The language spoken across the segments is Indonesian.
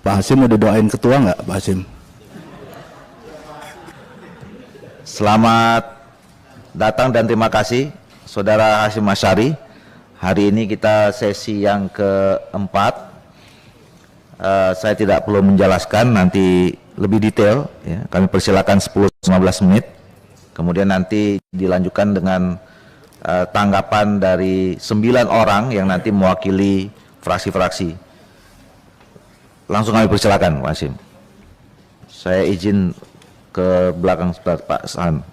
Pak Hasyim mau didoain ketua nggak, Pak Hasyim? Selamat datang dan terima kasih Saudara Hasyim Asy'ari. Hari ini kita sesi yang keempat. Saya tidak perlu menjelaskan, nanti lebih detail ya. Kami persilakan 10-15 menit. Kemudian nanti dilanjutkan dengan tanggapan dari 9 orang yang nanti mewakili fraksi-fraksi. Langsung kami persilakan, Pak Hasyim. Saya izin ke belakang sebentar, Pak San.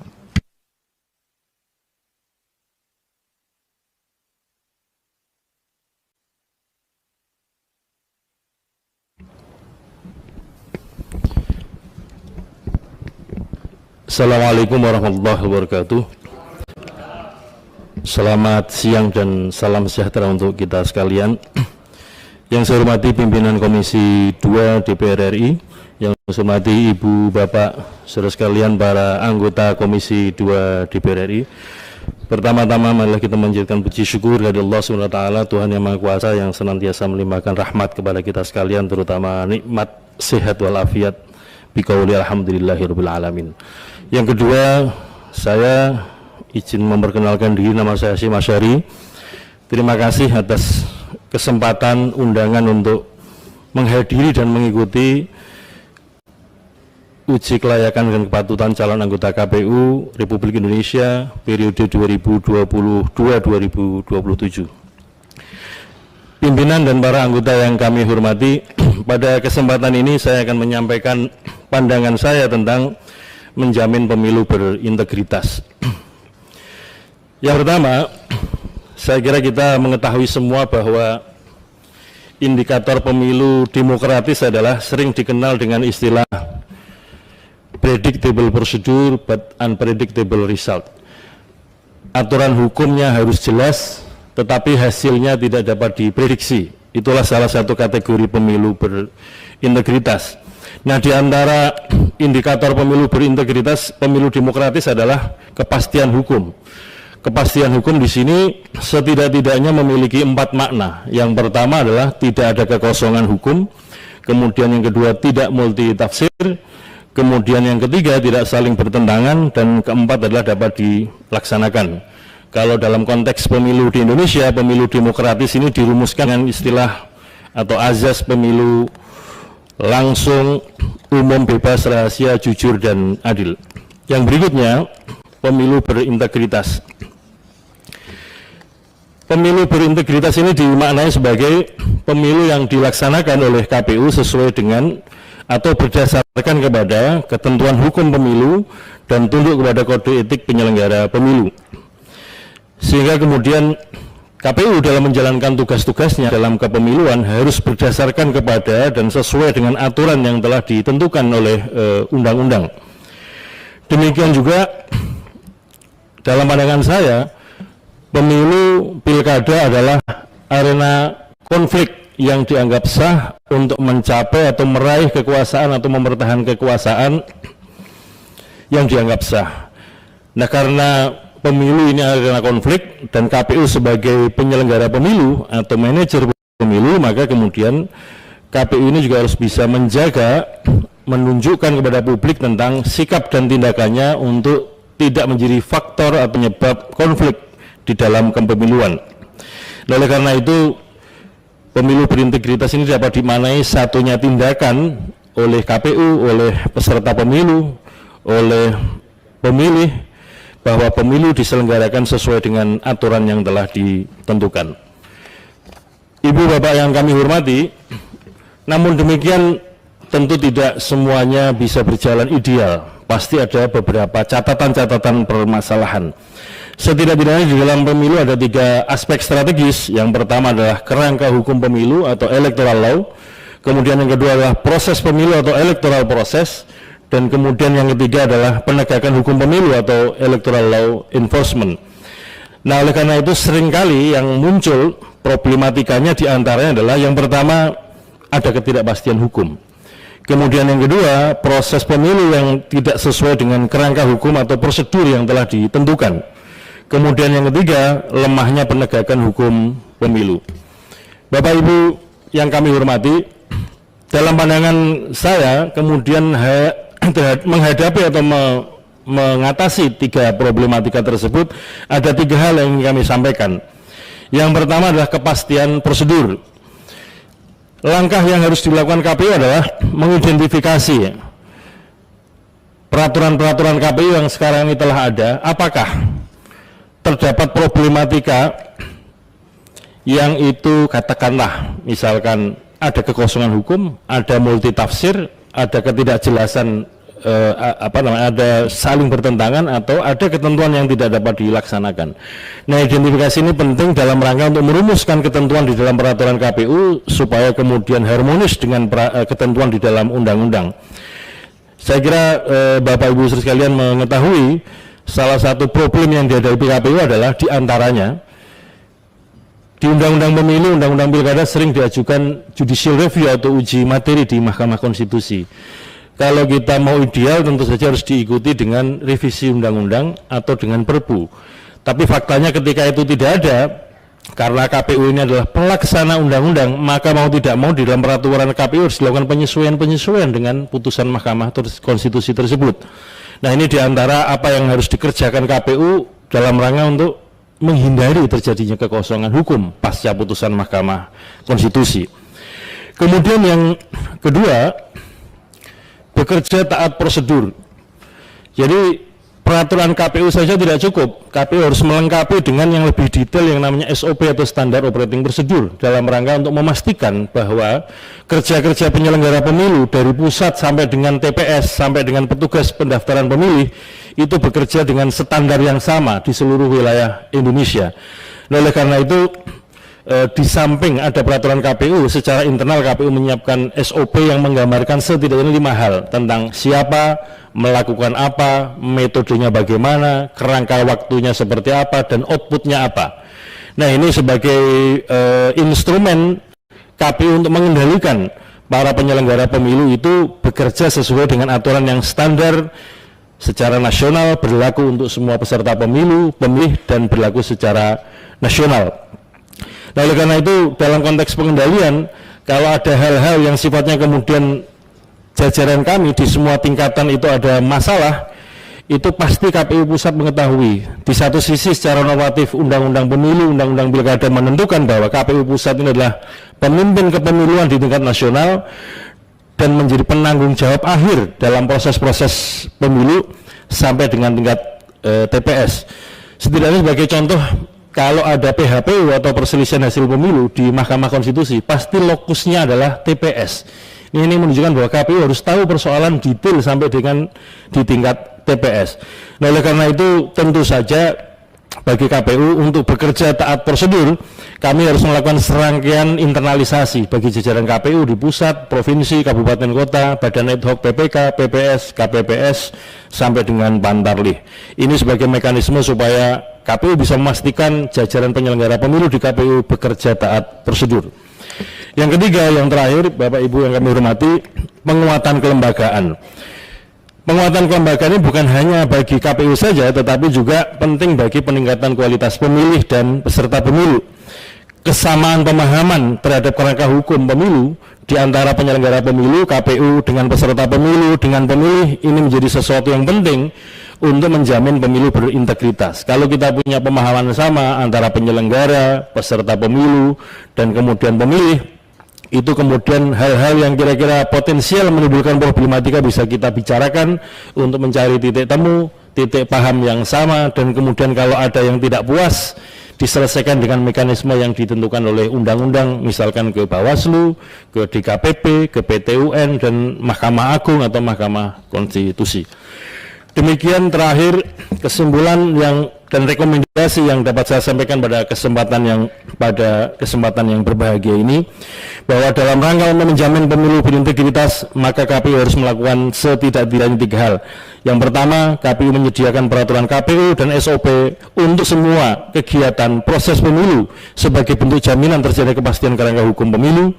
Assalamualaikum warahmatullahi wabarakatuh. Selamat siang dan salam sejahtera untuk kita sekalian. Yang saya hormati pimpinan Komisi 2 DPR RI, yang saya hormati Ibu Bapak saudara sekalian para anggota Komisi 2 DPR RI. Pertama-tama marilah kita menjadikan puji syukur kepada Allah SWT, Tuhan Yang Maha Kuasa, yang senantiasa melimpahkan rahmat kepada kita sekalian, terutama nikmat sehat walafiat. Biqauli alhamdulillahirabbil alamin. Yang kedua, saya izin memperkenalkan diri, nama saya Hasyim Asy'ari. Terima kasih atas kesempatan undangan untuk menghadiri dan mengikuti uji kelayakan dan kepatutan calon anggota KPU Republik Indonesia periode 2022-2027. Pimpinan dan para anggota yang kami hormati, pada kesempatan ini saya akan menyampaikan pandangan saya tentang menjamin pemilu berintegritas. Yang pertama, saya kira kita mengetahui semua bahwa indikator pemilu demokratis adalah sering dikenal dengan istilah predictable procedure but unpredictable result. Aturan hukumnya harus jelas, tetapi hasilnya tidak dapat diprediksi. Itulah salah satu kategori pemilu berintegritas. Nah, di antara indikator pemilu berintegritas, pemilu demokratis adalah kepastian hukum. Kepastian hukum di sini setidak-tidaknya memiliki 4 makna. Yang pertama adalah tidak ada kekosongan hukum, kemudian yang kedua tidak multi tafsir, kemudian yang ketiga tidak saling bertentangan, dan keempat adalah dapat dilaksanakan. Kalau dalam konteks pemilu di Indonesia, pemilu demokratis ini dirumuskan dengan istilah atau azas pemilu langsung, umum, bebas, rahasia, jujur, dan adil. Yang berikutnya, pemilu berintegritas. Pemilu berintegritas ini dimaknai sebagai pemilu yang dilaksanakan oleh KPU sesuai dengan atau berdasarkan kepada ketentuan hukum pemilu dan tunduk kepada kode etik penyelenggara pemilu. Sehingga kemudian KPU dalam menjalankan tugas-tugasnya dalam kepemiluan harus berdasarkan kepada dan sesuai dengan aturan yang telah ditentukan oleh undang-undang. Demikian juga dalam pandangan saya, pemilu pilkada adalah arena konflik yang dianggap sah untuk mencapai atau meraih kekuasaan atau mempertahankan kekuasaan yang dianggap sah. Nah, karena pemilu ini arena konflik dan KPU sebagai penyelenggara pemilu atau manajer pemilu, maka kemudian KPU ini juga harus bisa menjaga, menunjukkan kepada publik tentang sikap dan tindakannya untuk tidak menjadi faktor atau penyebab konflik di dalam kepemiluan. Oleh karena itu, pemilu berintegritas ini dapat dimaknai satunya tindakan oleh KPU, oleh peserta pemilu, oleh pemilih, bahwa pemilu diselenggarakan sesuai dengan aturan yang telah ditentukan. Ibu bapak yang kami hormati, namun demikian tentu tidak semuanya bisa berjalan ideal. Pasti ada beberapa catatan-catatan permasalahan. Setidak-tidaknya di dalam pemilu ada 3 aspek strategis. Yang pertama adalah kerangka hukum pemilu atau electoral law. Kemudian yang kedua adalah proses pemilu atau electoral process. Dan kemudian yang ketiga adalah penegakan hukum pemilu atau electoral law enforcement. Nah, oleh karena itu seringkali yang muncul problematikanya diantaranya adalah yang pertama ada ketidakpastian hukum. Kemudian yang kedua, proses pemilu yang tidak sesuai dengan kerangka hukum atau prosedur yang telah ditentukan. Kemudian yang ketiga, lemahnya penegakan hukum pemilu. Bapak Ibu yang kami hormati, dalam pandangan saya kemudian menghadapi atau mengatasi 3 problematika tersebut, ada 3 hal yang ingin kami sampaikan. Yang pertama adalah kepastian prosedur. Langkah yang harus dilakukan KPU adalah mengidentifikasi peraturan-peraturan KPU yang sekarang ini telah ada, apakah terdapat problematika yang itu katakanlah misalkan ada kekosongan hukum, ada multitafsir, ada ketidakjelasan ada saling bertentangan atau ada ketentuan yang tidak dapat dilaksanakan. Nah, identifikasi ini penting dalam rangka untuk merumuskan ketentuan di dalam peraturan KPU supaya kemudian harmonis dengan ketentuan di dalam undang-undang. Saya kira Bapak Ibu sekalian mengetahui salah satu problem yang dihadapi KPU adalah diantaranya di Undang-Undang Pemilu, Undang-Undang Pilkada sering diajukan judicial review atau uji materi di Mahkamah Konstitusi. Kalau kita mau ideal tentu saja harus diikuti dengan revisi undang-undang atau dengan perpu. Tapi faktanya ketika itu tidak ada, karena KPU ini adalah pelaksana undang-undang, maka mau tidak mau di dalam peraturan KPU harus dilakukan penyesuaian-penyesuaian dengan putusan Mahkamah Konstitusi tersebut. Nah, ini diantara apa yang harus dikerjakan KPU dalam rangka untuk menghindari terjadinya kekosongan hukum pasca putusan Mahkamah Konstitusi. Kemudian yang kedua, bekerja taat prosedur. Jadi peraturan KPU saja tidak cukup, KPU harus melengkapi dengan yang lebih detail yang namanya SOP atau Standar Operating Procedure dalam rangka untuk memastikan bahwa kerja-kerja penyelenggara pemilu dari pusat sampai dengan TPS sampai dengan petugas pendaftaran pemilih itu bekerja dengan standar yang sama di seluruh wilayah Indonesia. Oleh karena itu di samping ada peraturan KPU, secara internal KPU menyiapkan SOP yang menggambarkan setidaknya 5 hal tentang siapa, melakukan apa, metodenya bagaimana, kerangka waktunya seperti apa, dan outputnya apa. Nah, ini sebagai instrumen KPU untuk mengendalikan para penyelenggara pemilu itu bekerja sesuai dengan aturan yang standar secara nasional, berlaku untuk semua peserta pemilu, pemilih, dan berlaku secara nasional. Nah, oleh karena itu dalam konteks pengendalian, kalau ada hal-hal yang sifatnya kemudian jajaran kami di semua tingkatan itu ada masalah, itu pasti KPU pusat mengetahui. Di satu sisi secara normatif Undang-Undang Pemilu, Undang-Undang Pilkada menentukan bahwa KPU pusat ini adalah pemimpin kepemiluan di tingkat nasional dan menjadi penanggung jawab akhir dalam proses-proses pemilu sampai dengan tingkat TPS. Setidaknya sebagai contoh, kalau ada PHPU atau perselisihan hasil pemilu di Mahkamah Konstitusi, pasti lokusnya adalah TPS. Ini menunjukkan bahwa KPU harus tahu persoalan detail sampai dengan di tingkat TPS. Nah, oleh karena itu tentu saja bagi KPU untuk bekerja taat prosedur, kami harus melakukan serangkaian internalisasi bagi jajaran KPU di pusat, provinsi, kabupaten kota, badan ad hoc PPK, PPS, KPPS, sampai dengan Pantarlih. Ini sebagai mekanisme supaya KPU bisa memastikan jajaran penyelenggara pemilu di KPU bekerja taat prosedur. Yang ketiga, yang terakhir, Bapak Ibu yang kami hormati, penguatan kelembagaan. Penguatan kelembagaan ini bukan hanya bagi KPU saja, tetapi juga penting bagi peningkatan kualitas pemilih dan peserta pemilu. Kesamaan pemahaman terhadap kerangka hukum pemilu di antara penyelenggara pemilu, KPU dengan peserta pemilu, dengan pemilih, ini menjadi sesuatu yang penting untuk menjamin pemilu berintegritas. Kalau kita punya pemahaman sama antara penyelenggara, peserta pemilu, dan kemudian pemilih, itu kemudian hal-hal yang kira-kira potensial menimbulkan problematika bisa kita bicarakan untuk mencari titik temu, titik paham yang sama, dan kemudian kalau ada yang tidak puas, diselesaikan dengan mekanisme yang ditentukan oleh undang-undang, misalkan ke Bawaslu, ke DKPP, ke PT-UN, dan Mahkamah Agung atau Mahkamah Konstitusi. Demikian terakhir kesimpulan dan rekomendasi yang dapat saya sampaikan pada kesempatan yang berbahagia ini, bahwa dalam rangka untuk menjamin pemilu berintegritas, maka KPU harus melakukan setidak-tidaknya 3 hal. Yang pertama, KPU menyediakan peraturan KPU dan SOP untuk semua kegiatan proses pemilu sebagai bentuk jaminan terjadi kepastian kerangka hukum pemilu.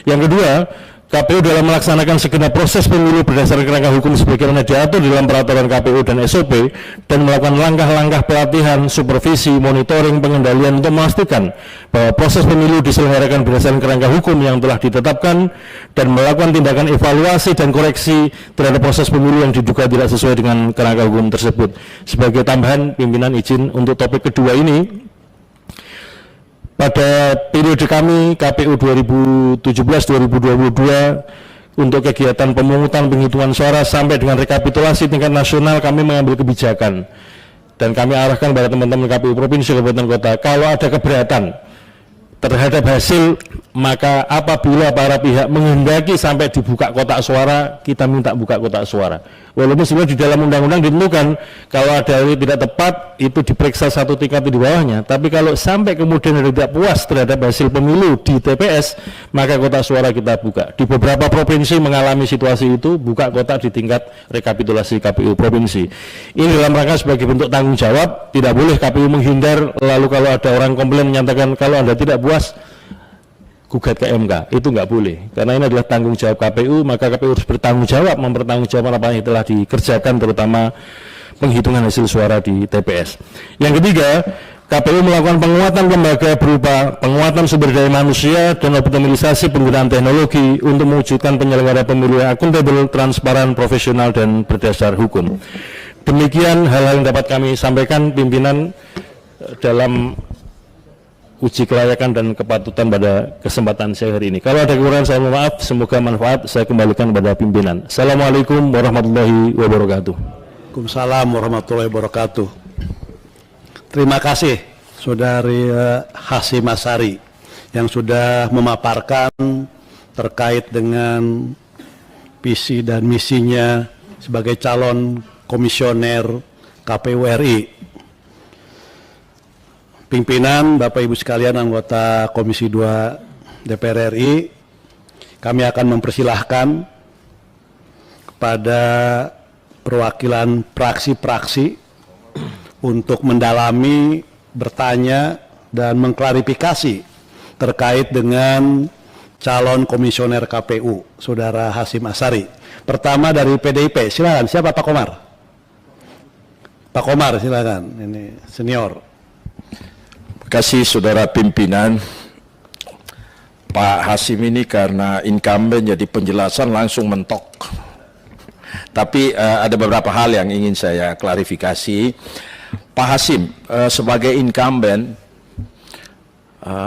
Yang kedua, KPU dalam melaksanakan segenap proses pemilu berdasarkan kerangka hukum sebagaimana diatur dalam peraturan KPU dan SOP, dan melakukan langkah-langkah pelatihan, supervisi, monitoring, pengendalian untuk memastikan bahwa proses pemilu diselenggarakan berdasarkan kerangka hukum yang telah ditetapkan, dan melakukan tindakan evaluasi dan koreksi terhadap proses pemilu yang diduga tidak sesuai dengan kerangka hukum tersebut. Sebagai tambahan, pimpinan izin untuk topik kedua ini, pada periode kami KPU 2017-2022 untuk kegiatan pemungutan penghitungan suara sampai dengan rekapitulasi tingkat nasional, kami mengambil kebijakan dan kami arahkan pada teman-teman KPU provinsi, kabupaten, kota, kalau ada keberatan terhadap hasil, maka apabila para pihak menghendaki sampai dibuka kotak suara, kita minta buka kotak suara. Walaupun sebenarnya di dalam undang-undang ditentukan kalau ada yang tidak tepat itu diperiksa satu tingkat di bawahnya, tapi kalau sampai kemudian ada tidak puas terhadap hasil pemilu di TPS, maka kotak suara kita buka. Di beberapa provinsi mengalami situasi itu, buka kotak di tingkat rekapitulasi KPU provinsi. Ini dalam rangka sebagai bentuk tanggung jawab, tidak boleh KPU menghindar, lalu kalau ada orang komplain menyatakan kalau Anda tidak puas gugat ke MK, itu nggak boleh, karena ini adalah tanggung jawab KPU, maka KPU harus bertanggung jawab mempertanggungjawabkan apa yang telah dikerjakan, terutama penghitungan hasil suara di TPS. Yang ketiga, KPU melakukan penguatan lembaga berupa penguatan sumber daya manusia dan optimalisasi penggunaan teknologi untuk mewujudkan penyelenggara pemilu yang akuntabel, transparan, profesional, dan berdasar hukum. Demikian hal-hal yang dapat kami sampaikan pimpinan dalam uji kelayakan dan kepatutan pada kesempatan saya hari ini. Kalau ada kekurangan saya mohon maaf, semoga manfaat, saya kembalikan kepada pimpinan. Assalamualaikum warahmatullahi wabarakatuh. Waalaikumsalam warahmatullahi wabarakatuh. Terima kasih Saudari Hasyim Asyari yang sudah memaparkan terkait dengan visi dan misinya sebagai calon komisioner KPU RI. Pimpinan, Bapak Ibu sekalian anggota Komisi 2 DPR RI, kami akan mempersilahkan kepada perwakilan praksi-praksi untuk mendalami, bertanya, dan mengklarifikasi terkait dengan calon komisioner KPU, Saudara Hasyim Asyari. Pertama dari PDIP, silakan. Siapa Pak Komar? Pak Komar, silakan. Ini senior. Terima kasih saudara pimpinan. Pak Hasyim ini karena incumbent jadi penjelasan langsung mentok. Tapi ada beberapa hal yang ingin saya klarifikasi. Pak Hasyim sebagai incumbent,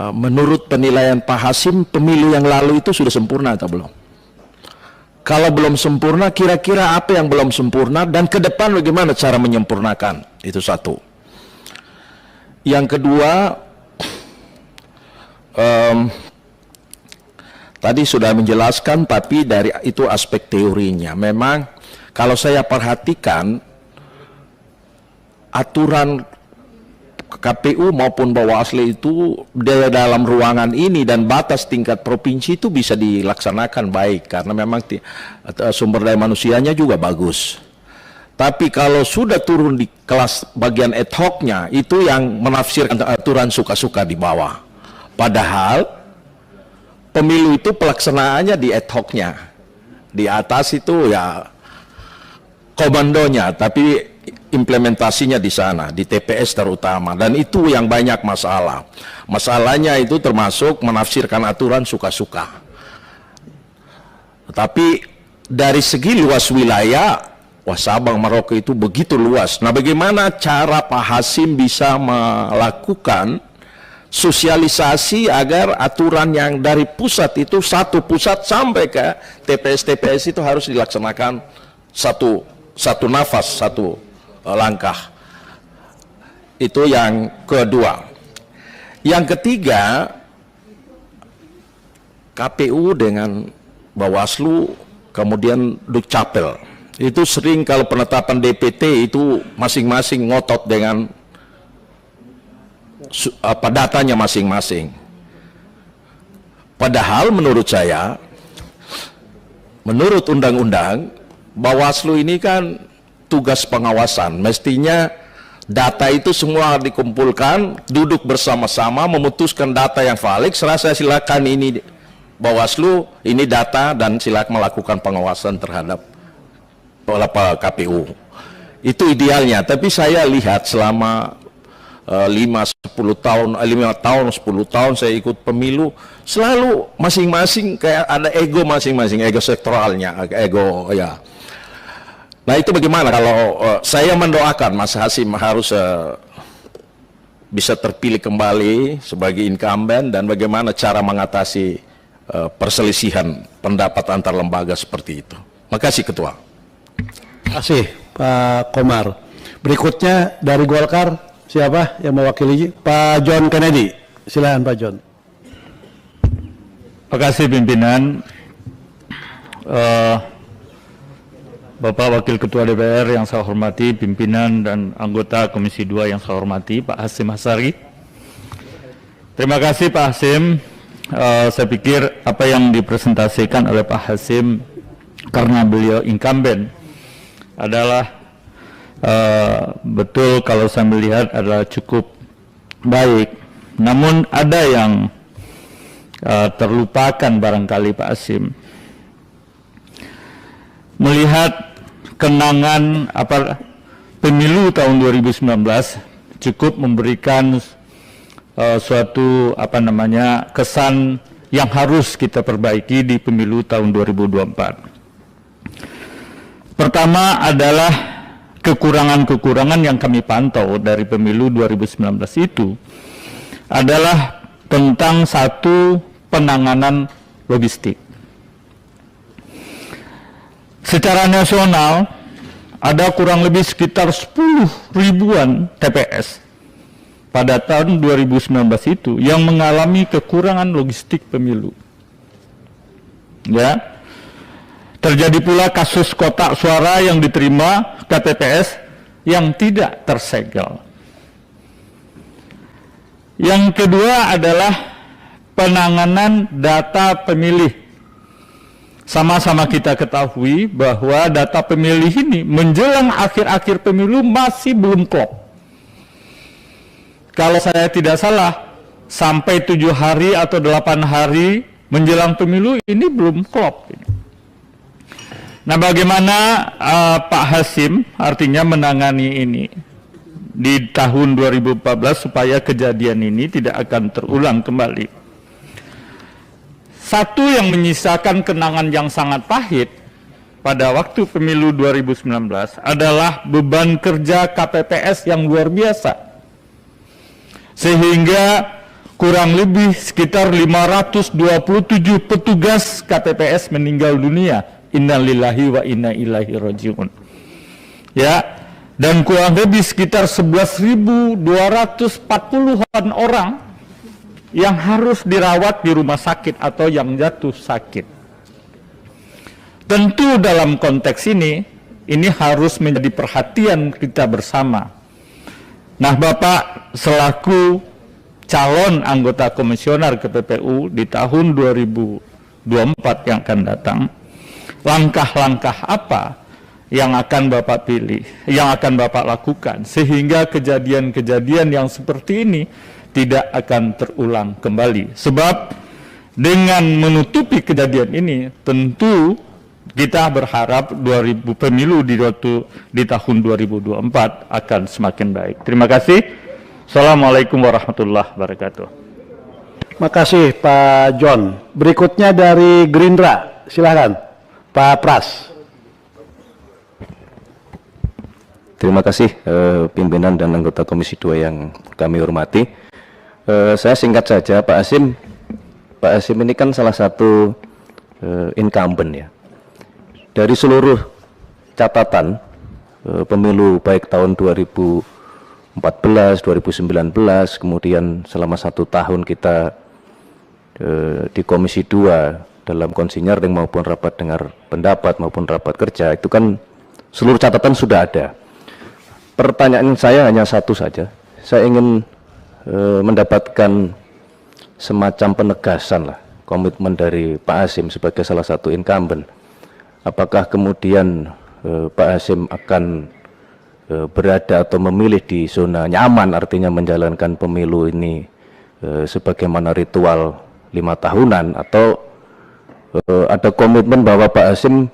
menurut penilaian Pak Hasyim pemilu yang lalu itu sudah sempurna atau belum? Kalau belum sempurna, kira-kira apa yang belum sempurna dan ke depan bagaimana cara menyempurnakan? Itu satu. Yang kedua, tadi sudah menjelaskan, tapi dari itu aspek teorinya. Memang kalau saya perhatikan aturan KPU maupun Bawaslu itu dalam ruangan ini dan batas tingkat provinsi itu bisa dilaksanakan baik karena memang sumber daya manusianya juga bagus. Tapi kalau sudah turun di kelas bagian ad hoc-nya, itu yang menafsirkan aturan suka-suka di bawah. Padahal pemilu itu pelaksanaannya di ad hoc-nya. Di atas itu ya komandonya, tapi implementasinya di sana, di TPS terutama. Dan itu yang banyak masalah. Masalahnya itu termasuk menafsirkan aturan suka-suka. Tapi dari segi luas wilayah, wah, Sabang Merauke itu begitu luas. Nah, bagaimana cara Pak Hasyim bisa melakukan sosialisasi agar aturan yang dari pusat itu satu pusat sampai ke TPS-TPS itu harus dilaksanakan satu nafas, satu langkah. Itu yang kedua. Yang ketiga, KPU dengan Bawaslu kemudian Dukcapil. Itu sering kalau penetapan DPT itu masing-masing ngotot dengan datanya masing-masing. Padahal menurut saya, menurut undang-undang, Bawaslu ini kan tugas pengawasan. Mestinya data itu semua dikumpulkan, duduk bersama-sama, memutuskan data yang valid. Serasa silakan ini Bawaslu ini data dan silakan melakukan pengawasan terhadap KPU. Itu idealnya, tapi saya lihat selama 5 tahun 10 tahun saya ikut pemilu, selalu masing-masing kayak ada ego masing-masing, ego sektoralnya, ego ya. Nah itu bagaimana kalau saya mendoakan Mas Hasim harus bisa terpilih kembali sebagai incumbent, dan bagaimana cara mengatasi perselisihan pendapat antar lembaga seperti itu. Makasih Ketua. Terima kasih Pak Komar. Berikutnya dari Golkar, siapa yang mewakili? Pak John Kennedy. Silakan Pak John. Terima kasih pimpinan. Bapak Wakil Ketua DPR yang saya hormati, pimpinan dan anggota Komisi 2 yang saya hormati, Pak Hasim Asyari. Terima kasih Pak Hasim. Saya pikir apa yang dipresentasikan oleh Pak Hasim, karena beliau incumbent, adalah betul kalau saya melihat adalah cukup baik. Namun ada yang terlupakan barangkali Pak Hasim. Melihat kenangan pemilu tahun 2019 cukup memberikan suatu kesan yang harus kita perbaiki di pemilu tahun 2024. Pertama adalah kekurangan-kekurangan yang kami pantau dari pemilu 2019 itu adalah tentang satu penanganan logistik. Secara nasional ada kurang lebih sekitar 10 ribuan TPS pada tahun 2019 itu yang mengalami kekurangan logistik pemilu. Ya. Terjadi pula kasus kotak suara yang diterima KPPS yang tidak tersegel. Yang kedua adalah penanganan data pemilih. Sama-sama kita ketahui bahwa data pemilih ini menjelang akhir-akhir pemilu masih belum klop. Kalau saya tidak salah, sampai 7 hari atau 8 hari menjelang pemilu ini belum klop. Nah, bagaimana Pak Hasim artinya menangani ini di tahun 2014 supaya kejadian ini tidak akan terulang kembali? Satu yang menyisakan kenangan yang sangat pahit pada waktu pemilu 2019 adalah beban kerja KPPS yang luar biasa. Sehingga kurang lebih sekitar 527 petugas KPPS meninggal dunia. Innalillahi wa inna ilaihi rajiun. Ya, dan kurang lebih sekitar 11.240-an orang yang harus dirawat di rumah sakit atau yang jatuh sakit. Tentu dalam konteks ini harus menjadi perhatian kita bersama. Nah, Bapak selaku calon anggota komisioner KPPU di tahun 2024 yang akan datang, langkah-langkah apa yang akan Bapak pilih, yang akan Bapak lakukan, sehingga kejadian-kejadian yang seperti ini tidak akan terulang kembali. Sebab dengan menutupi kejadian ini, tentu kita berharap pemilu di tahun 2024 akan semakin baik. Terima kasih. Assalamualaikum warahmatullahi wabarakatuh. Terima kasih Pak John. Berikutnya dari Gerindra, silakan Pak Pras. Terima kasih pimpinan dan anggota Komisi 2 yang kami hormati. Saya singkat saja, Pak Hasim. Pak Hasim ini kan salah satu incumbent ya. Dari seluruh catatan pemilu baik tahun 2014, 2019, kemudian selama 1 tahun kita di Komisi 2 dalam konsinyering maupun rapat dengar pendapat maupun rapat kerja, itu kan seluruh catatan sudah ada. Pertanyaan saya hanya satu saja. Saya ingin mendapatkan semacam penegasan lah, komitmen dari Pak Hasim sebagai salah satu incumbent. Apakah kemudian Pak Hasim akan berada atau memilih di zona nyaman, artinya menjalankan pemilu ini sebagaimana ritual 5 tahunan, atau ada komitmen bahwa Pak Hasim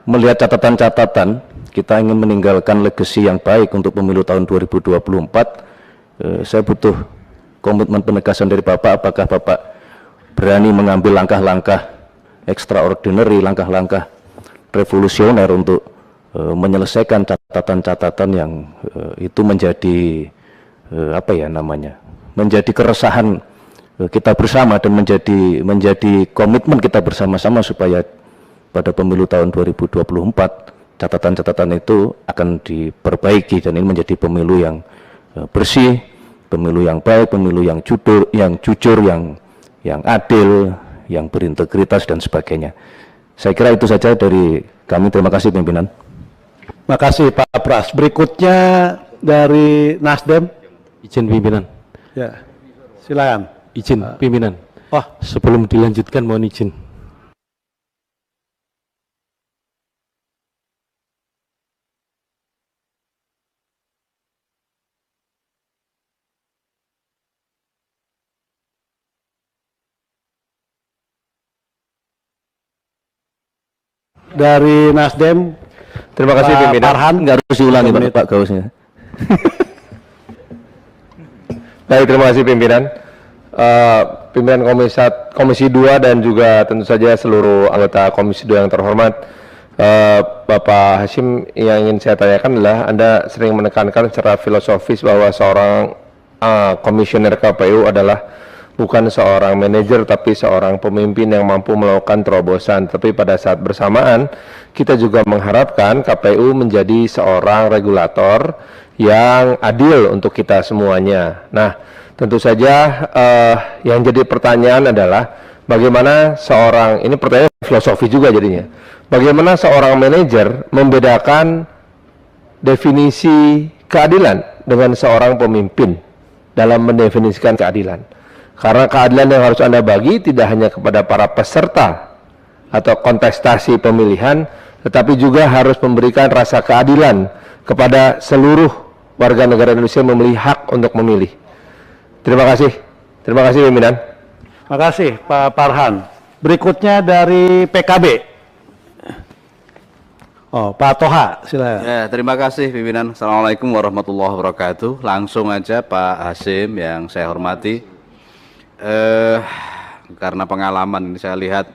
melihat catatan-catatan, kita ingin meninggalkan legasi yang baik untuk pemilu tahun 2024. Saya butuh komitmen penegasan dari Bapak, apakah Bapak berani mengambil langkah-langkah extraordinary, langkah-langkah revolusioner untuk menyelesaikan catatan-catatan yang itu menjadi menjadi keresahan kita bersama dan menjadi komitmen kita bersama-sama supaya pada pemilu tahun 2024 catatan-catatan itu akan diperbaiki dan ini menjadi pemilu yang bersih, pemilu yang baik, pemilu yang jujur, yang adil, yang berintegritas dan sebagainya. Saya kira itu saja dari kami. Terima kasih pimpinan. Terima kasih Pak Pras. Berikutnya dari Nasdem. Izin pimpinan. Ya, silakan. Izin pimpinan. Oh, Sebelum dilanjutkan mohon izin. dari Nasdem. Terima kasih Pak pimpinan. Farhan. Nggak harus diulangi Pak Gausnya. Baik, terima kasih pimpinan. Pimpinan Komisi 2 dan juga tentu saja seluruh anggota Komisi 2 yang terhormat. Bapak Hasim, yang ingin saya tanyakan adalah Anda sering menekankan secara filosofis bahwa seorang komisioner KPU adalah bukan seorang manajer tapi seorang pemimpin yang mampu melakukan terobosan. Tapi pada saat bersamaan kita juga mengharapkan KPU menjadi seorang regulator yang adil untuk kita semuanya. Nah, tentu saja yang jadi pertanyaan adalah bagaimana seorang, ini pertanyaan filosofi juga jadinya, bagaimana seorang manajer membedakan definisi keadilan dengan seorang pemimpin dalam mendefinisikan keadilan. Karena keadilan yang harus Anda bagi tidak hanya kepada para peserta atau kontestasi pemilihan, tetapi juga harus memberikan rasa keadilan kepada seluruh warga negara Indonesia yang memiliki hak untuk memilih. Terima kasih pimpinan. Terima kasih Pak Farhan. Berikutnya dari PKB. Oh, Pak Toha, silakan. Ya, terima kasih pimpinan. Assalamualaikum warahmatullahi wabarakatuh. Langsung aja Pak Hasim yang saya hormati. Karena pengalaman ini saya lihat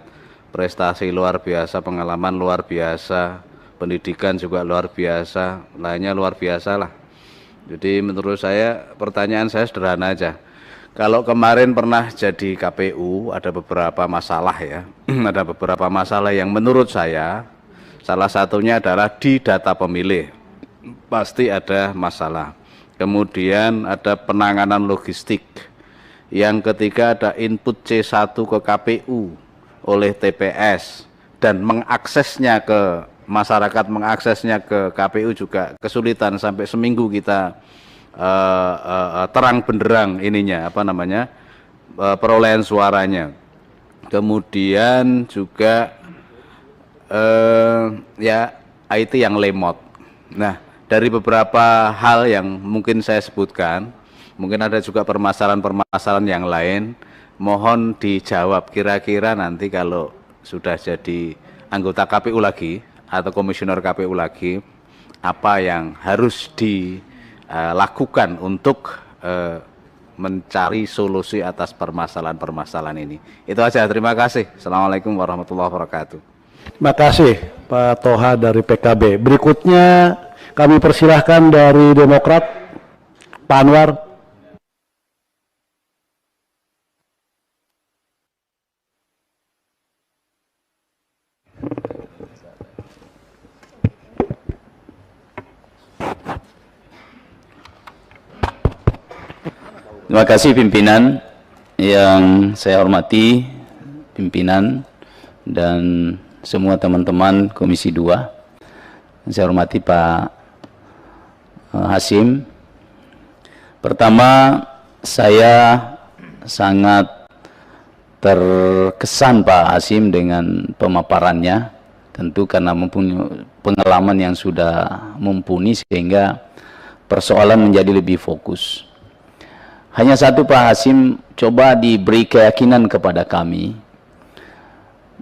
prestasi luar biasa, pengalaman luar biasa, pendidikan juga luar biasa, lainnya luar biasa lah. Jadi menurut saya pertanyaan saya sederhana aja. Kalau kemarin pernah jadi KPU ada beberapa masalah ya, ada beberapa masalah yang menurut saya salah satunya adalah di data pemilih, pasti ada masalah. Kemudian ada penanganan logistik. Yang ketiga ada input C1 ke KPU oleh TPS dan mengaksesnya ke masyarakat, mengaksesnya ke KPU juga kesulitan, sampai seminggu kita terang benderang ininya perolehan suaranya. Kemudian juga ya IT yang lemot. Nah, dari beberapa hal yang mungkin saya sebutkan, mungkin ada juga permasalahan-permasalahan yang lain, mohon dijawab. Kira-kira nanti kalau sudah jadi anggota KPU lagi atau komisioner KPU lagi, apa yang harus dilakukan untuk mencari solusi atas permasalahan-permasalahan ini. Itu aja, terima kasih. Assalamualaikum warahmatullahi wabarakatuh. Terima kasih Pak Toha dari PKB. Berikutnya kami persilahkan dari Demokrat, Pak Anwar. Terima kasih pimpinan yang saya hormati, pimpinan dan semua teman-teman Komisi 2. Saya hormati Pak Hasim. Pertama, saya sangat terkesan Pak Hasim dengan pemaparannya, tentu karena mempunyai pengalaman yang sudah mumpuni sehingga persoalan menjadi lebih fokus. Hanya satu Pak Hasim, coba diberi keyakinan kepada kami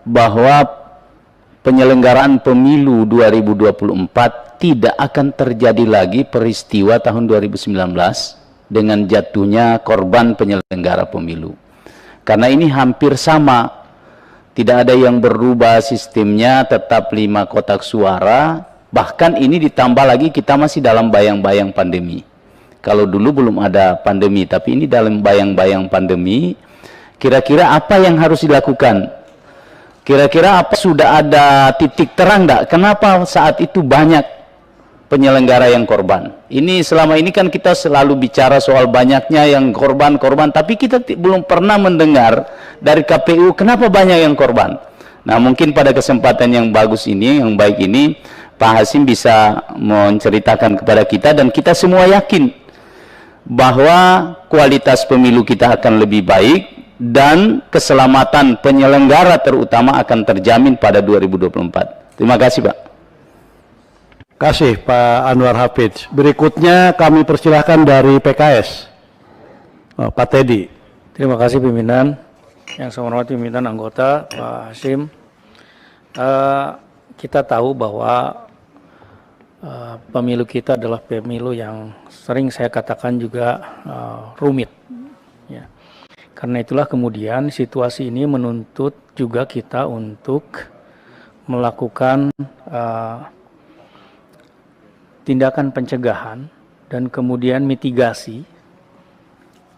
bahwa penyelenggaraan pemilu 2024 tidak akan terjadi lagi peristiwa tahun 2019 dengan jatuhnya korban penyelenggara pemilu. Karena ini hampir sama, tidak ada yang berubah sistemnya, tetap 5 kotak suara, bahkan ini ditambah lagi kita masih dalam bayang-bayang pandemi. Kalau dulu belum ada pandemi, tapi ini dalam bayang-bayang pandemi. Kira-kira apa yang harus dilakukan? Kira-kira apa sudah ada titik terang enggak? Kenapa saat itu banyak penyelenggara yang korban? Ini selama ini kan kita selalu bicara soal banyaknya yang korban, tapi kita belum pernah mendengar dari KPU kenapa banyak yang korban. Nah, mungkin pada kesempatan yang bagus ini, yang baik ini, Pak Hasim bisa menceritakan kepada kita dan kita semua yakin bahwa kualitas pemilu kita akan lebih baik dan keselamatan penyelenggara terutama akan terjamin pada 2024. Terima kasih, Pak. Terima kasih Pak Anwar Hafidz. Berikutnya kami persilahkan dari PKS, Pak Teddy. Terima kasih pimpinan. Yang saya hormati pimpinan anggota Pak Hasim. Kita tahu bahwa pemilu kita adalah pemilu yang sering saya katakan juga rumit. Ya. Karena itulah kemudian situasi ini menuntut juga kita untuk melakukan tindakan pencegahan dan kemudian mitigasi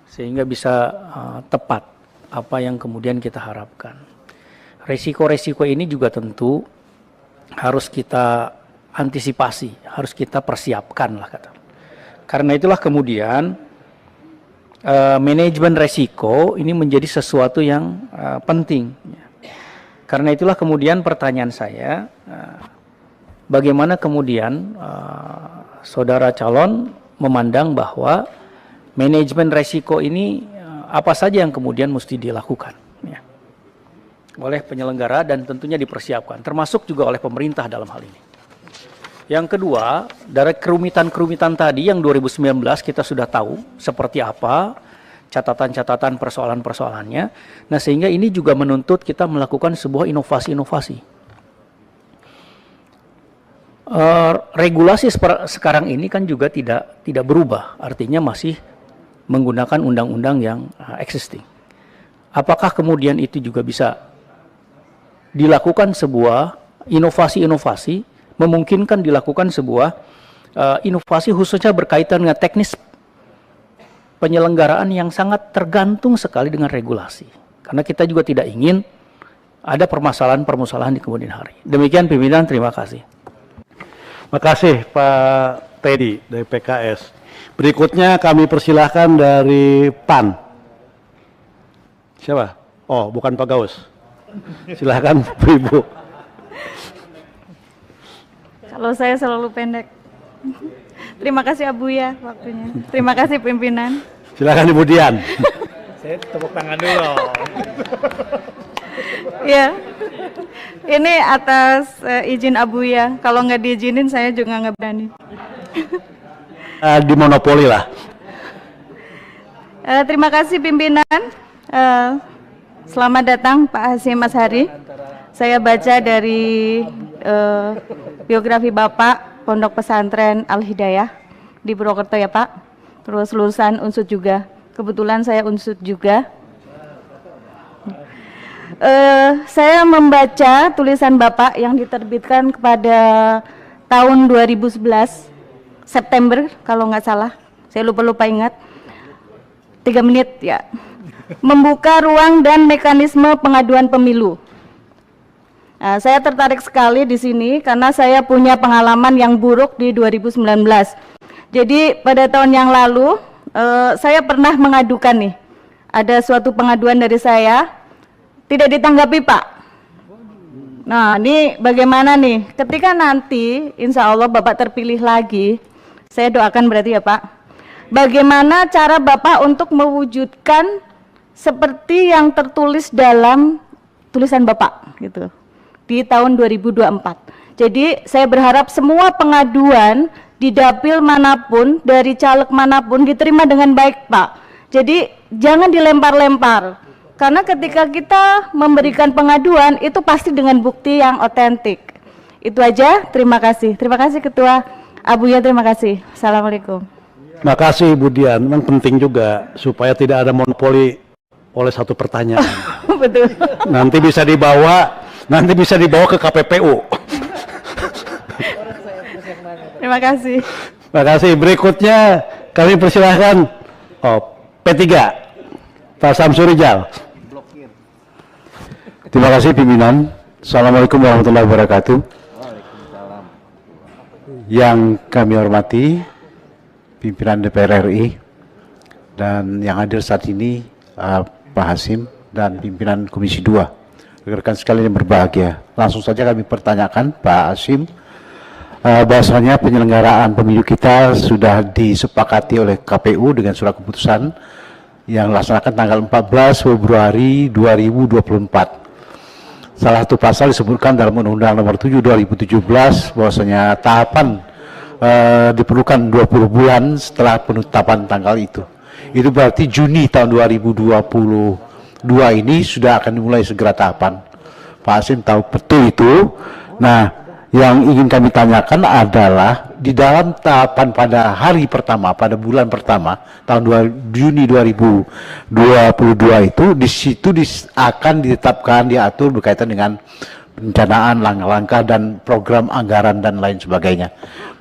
sehingga bisa tepat apa yang kemudian kita harapkan. Resiko-resiko ini juga tentu harus kita antisipasi, harus kita persiapkan lah kata. Karena itulah kemudian manajemen resiko ini menjadi sesuatu yang penting. Karena itulah kemudian pertanyaan saya, bagaimana kemudian saudara calon memandang bahwa manajemen resiko ini apa saja yang kemudian mesti dilakukan ya, oleh penyelenggara dan tentunya dipersiapkan, termasuk juga oleh pemerintah dalam hal ini. Yang kedua, dari kerumitan-kerumitan tadi yang 2019 kita sudah tahu seperti apa catatan-catatan persoalan-persoalannya. Nah, sehingga ini juga menuntut kita melakukan sebuah inovasi-inovasi. Regulasi sekarang ini kan juga tidak berubah, artinya masih menggunakan undang-undang yang existing. Apakah kemudian itu juga bisa dilakukan sebuah inovasi-inovasi, memungkinkan dilakukan sebuah inovasi khususnya berkaitan dengan teknis penyelenggaraan yang sangat tergantung sekali dengan regulasi. Karena kita juga tidak ingin ada permasalahan-permasalahan di kemudian hari. Demikian pimpinan, terima kasih. Terima kasih Pak Teddy dari PKS. Berikutnya kami persilahkan dari PAN. Siapa? Oh, bukan Pak Gaus. Silahkan Ibu. Kalau saya selalu pendek. Terima kasih Abuya waktunya. Terima kasih pimpinan. Silakan Ibu Dian. Saya tepuk tangan dulu. Ya, ini atas izin Abuya. Kalau nggak diizinin saya juga nggak berani. Di monopoli lah. Terima kasih pimpinan. Selamat datang Pak Hasim Ashari. Saya baca dari biografi Bapak, Pondok Pesantren Al-Hidayah di Purwokerto ya Pak. Terus lulusan Unsud juga. Kebetulan saya Unsud juga. Saya membaca tulisan Bapak yang diterbitkan kepada tahun 2011 September kalau nggak salah. Saya lupa ingat. 3 menit ya. Membuka ruang dan mekanisme pengaduan pemilu. Nah, saya tertarik sekali di sini karena saya punya pengalaman yang buruk di 2019. Jadi pada tahun yang lalu saya pernah mengadukan nih, ada suatu pengaduan dari saya tidak ditanggapi Pak. Nah ini bagaimana nih? Ketika nanti Insya Allah Bapak terpilih lagi, saya doakan berarti ya Pak. Bagaimana cara Bapak untuk mewujudkan seperti yang tertulis dalam tulisan Bapak gitu di tahun 2024. Jadi saya berharap semua pengaduan di dapil manapun, dari caleg manapun diterima dengan baik Pak. Jadi jangan dilempar-lempar. Karena ketika kita memberikan pengaduan itu pasti dengan bukti yang otentik. Itu aja, terima kasih. Terima kasih Ketua. Abuya, terima kasih. Assalamualaikum. Terima kasih Ibu Dian. Memang penting juga supaya tidak ada monopoli oleh satu pertanyaan. Betul. Nanti bisa dibawa ke KPPU. Terima kasih. Terima kasih. Berikutnya kami persilahkan P3 Pak Samsur Rijal. Terima kasih pimpinan. Assalamualaikum warahmatullahi wabarakatuh. Yang kami hormati pimpinan DPR RI dan yang hadir saat ini Pak Hasim dan pimpinan Komisi 2, rekan sekalian yang berbahagia. Langsung saja kami pertanyakan Pak Hasim, bahwasanya penyelenggaraan pemilu kita sudah disepakati oleh KPU dengan surat keputusan yang dilaksanakan tanggal 14 Februari 2024. Salah satu pasal disebutkan dalam Undang-Undang Nomor 7 2017 bahwasanya tahapan diperlukan 20 bulan setelah penetapan tanggal itu. Itu berarti Juni tahun 2022 ini sudah akan dimulai segera tahapan. Pak Hasim tahu betul itu. Nah, yang ingin kami tanyakan adalah di dalam tahapan pada hari pertama, pada bulan pertama tahun Juni 2022 itu, di situ akan ditetapkan, diatur berkaitan dengan perencanaan, langkah-langkah dan program anggaran dan lain sebagainya.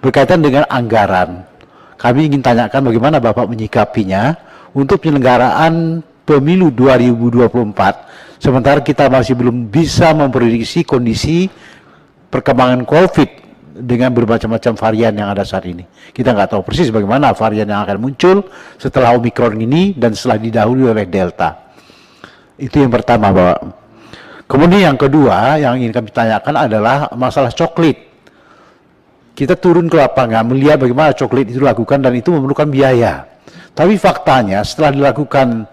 Berkaitan dengan anggaran, kami ingin tanyakan bagaimana Bapak menyikapinya untuk penyelenggaraan pemilu 2024, sementara kita masih belum bisa memprediksi kondisi perkembangan COVID dengan bermacam-macam varian yang ada saat ini. Kita nggak tahu persis bagaimana varian yang akan muncul setelah Omikron ini dan setelah didahului oleh Delta. Itu yang pertama, Bapak. Kemudian yang kedua yang ingin kami tanyakan adalah masalah coklit. Kita turun ke lapangan melihat bagaimana coklit itu dilakukan dan itu memerlukan biaya. Tapi faktanya setelah dilakukan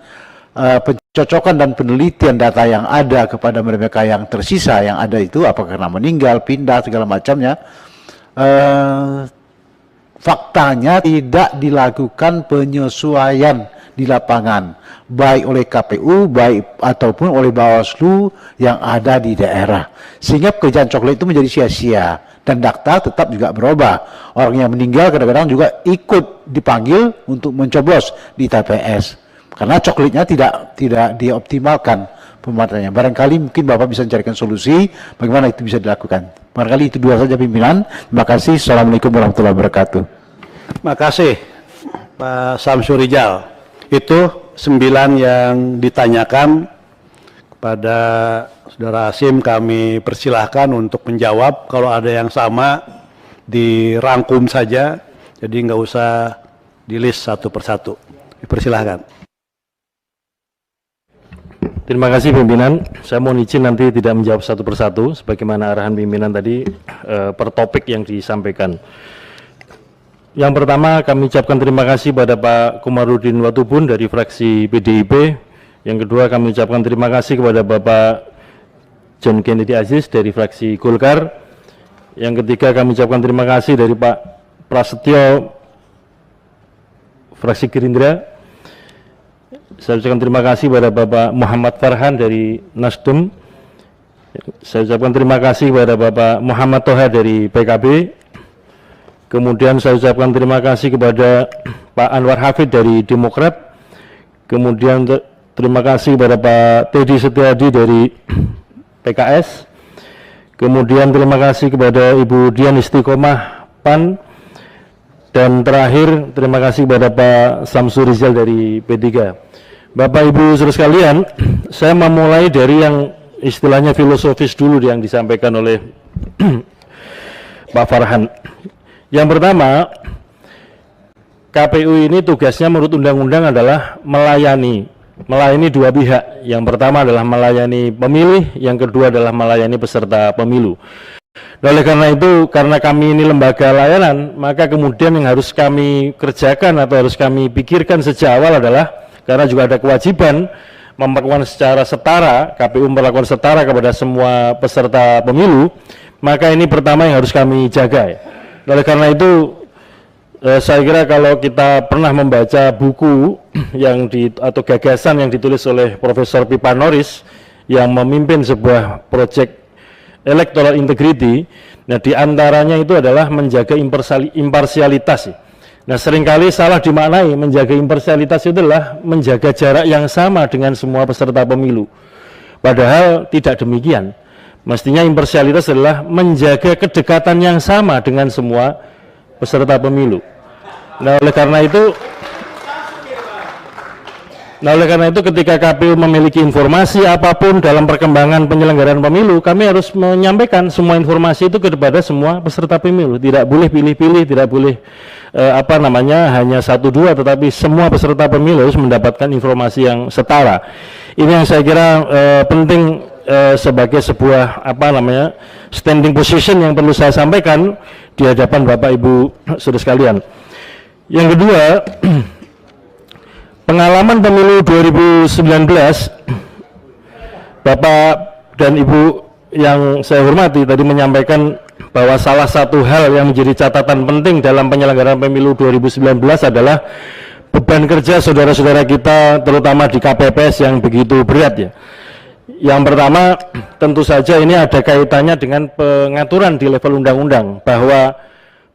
pencocokan dan penelitian data yang ada kepada mereka yang tersisa yang ada itu, apakah karena meninggal, pindah, segala macamnya, faktanya tidak dilakukan penyesuaian di lapangan, baik oleh KPU, baik ataupun oleh Bawaslu yang ada di daerah. Sehingga pekerjaan coklat itu menjadi sia-sia dan data tetap juga berubah. Orang yang meninggal kadang-kadang juga ikut dipanggil untuk mencoblos di TPS. Karena coklatnya tidak dioptimalkan pematannya. Barangkali mungkin Bapak bisa mencarikan solusi bagaimana itu bisa dilakukan. Barangkali itu dua saja pimpinan. Terima kasih. Assalamualaikum warahmatullahi wabarakatuh. Terima kasih Pak Samsur Rijal. Itu 9 yang ditanyakan kepada Saudara Hasim, kami persilahkan untuk menjawab. Kalau ada yang sama dirangkum saja, jadi nggak usah di list satu persatu. Dipersilahkan. Terima kasih pimpinan. Saya mohon izin nanti tidak menjawab satu persatu sebagaimana arahan pimpinan tadi per topik yang disampaikan. Yang pertama kami ucapkan terima kasih pada Pak Komarudin Watubun dari fraksi PDIP. Yang kedua kami ucapkan terima kasih kepada Bapak John Kennedy Aziz dari fraksi Golkar. Yang ketiga kami ucapkan terima kasih dari Pak Prasetyo fraksi Gerindra. Saya ucapkan terima kasih kepada Bapak Muhammad Farhan dari Nasdem. Saya ucapkan terima kasih kepada Bapak Muhammad Toha dari PKB. Kemudian saya ucapkan terima kasih kepada Pak Anwar Hafid dari Demokrat. Kemudian terima kasih kepada Pak Teddy Setiadi dari PKS. Kemudian terima kasih kepada Ibu Dian Istiqomah PAN. Dan terakhir terima kasih kepada Pak Samsur Rizal dari P3. Bapak Ibu saudara sekalian, saya memulai dari yang istilahnya filosofis dulu yang disampaikan oleh Pak Farhan. Yang pertama, KPU ini tugasnya menurut undang-undang adalah melayani dua pihak. Yang pertama adalah melayani pemilih, yang kedua adalah melayani peserta pemilu. Oleh karena itu, karena kami ini lembaga layanan, maka kemudian yang harus kami kerjakan atau harus kami pikirkan sejak awal adalah, karena juga ada kewajiban memperlakukan secara setara, KPU memperlakukan setara kepada semua peserta pemilu, maka ini pertama yang harus kami jaga. Oleh karena itu, Saya kira kalau kita pernah membaca buku atau gagasan yang ditulis oleh Profesor Pipa Norris yang memimpin sebuah proyek electoral integrity, nah diantaranya itu adalah menjaga imparsialitas. Nah seringkali salah dimaknai, menjaga imparsialitas itu adalah menjaga jarak yang sama dengan semua peserta pemilu. Padahal tidak demikian. Mestinya imparsialitas adalah menjaga kedekatan yang sama dengan semua peserta pemilu. Nah oleh karena itu ketika KPU memiliki informasi apapun dalam perkembangan penyelenggaraan pemilu, kami harus menyampaikan semua informasi itu kepada semua peserta pemilu. Tidak boleh pilih-pilih, tidak boleh hanya 1-2, tetapi semua peserta pemilu harus mendapatkan informasi yang setara. Ini yang saya kira penting sebagai sebuah standing position yang perlu saya sampaikan di hadapan Bapak Ibu saudara sekalian. Yang kedua, pengalaman pemilu 2019, Bapak dan Ibu yang saya hormati tadi menyampaikan bahwa salah satu hal yang menjadi catatan penting dalam penyelenggaraan pemilu 2019 adalah beban kerja saudara-saudara kita terutama di KPPS yang begitu berat ya. Yang pertama tentu saja ini ada kaitannya dengan pengaturan di level undang-undang bahwa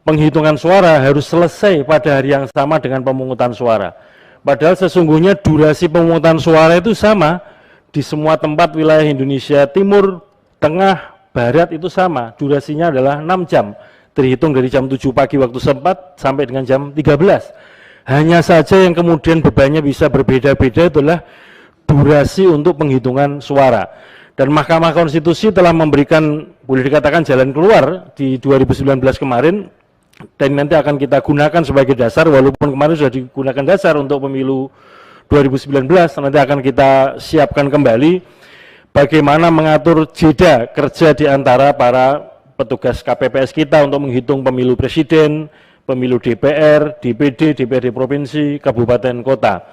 penghitungan suara harus selesai pada hari yang sama dengan pemungutan suara. Padahal sesungguhnya durasi pemungutan suara itu sama di semua tempat wilayah Indonesia Timur, Tengah, Barat itu sama. Durasinya adalah 6 jam, terhitung dari jam 7 pagi waktu setempat sampai dengan jam 13. Hanya saja yang kemudian bebannya bisa berbeda-beda adalah durasi untuk penghitungan suara. Dan Mahkamah Konstitusi telah memberikan, boleh dikatakan jalan keluar di 2019 kemarin, dan nanti akan kita gunakan sebagai dasar, walaupun kemarin sudah digunakan dasar untuk pemilu 2019, nanti akan kita siapkan kembali bagaimana mengatur jeda kerja di antara para petugas KPPS kita untuk menghitung pemilu presiden, pemilu DPR, DPD, DPRD provinsi, kabupaten, kota.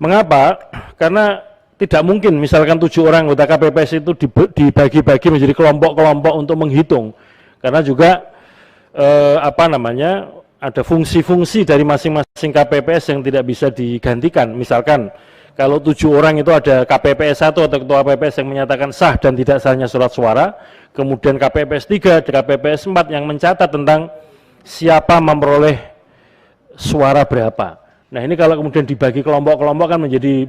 Mengapa? Karena tidak mungkin misalkan 7 orang anggota KPPS itu dibagi-bagi menjadi kelompok-kelompok untuk menghitung. Karena juga ada fungsi-fungsi dari masing-masing KPPS yang tidak bisa digantikan. Misalkan kalau 7 orang itu ada KPPS 1 atau ketua KPPS yang menyatakan sah dan tidak sahnya surat suara, kemudian KPPS 3 dan KPPS 4 yang mencatat tentang siapa memperoleh suara berapa. Nah ini kalau kemudian dibagi kelompok-kelompok kan menjadi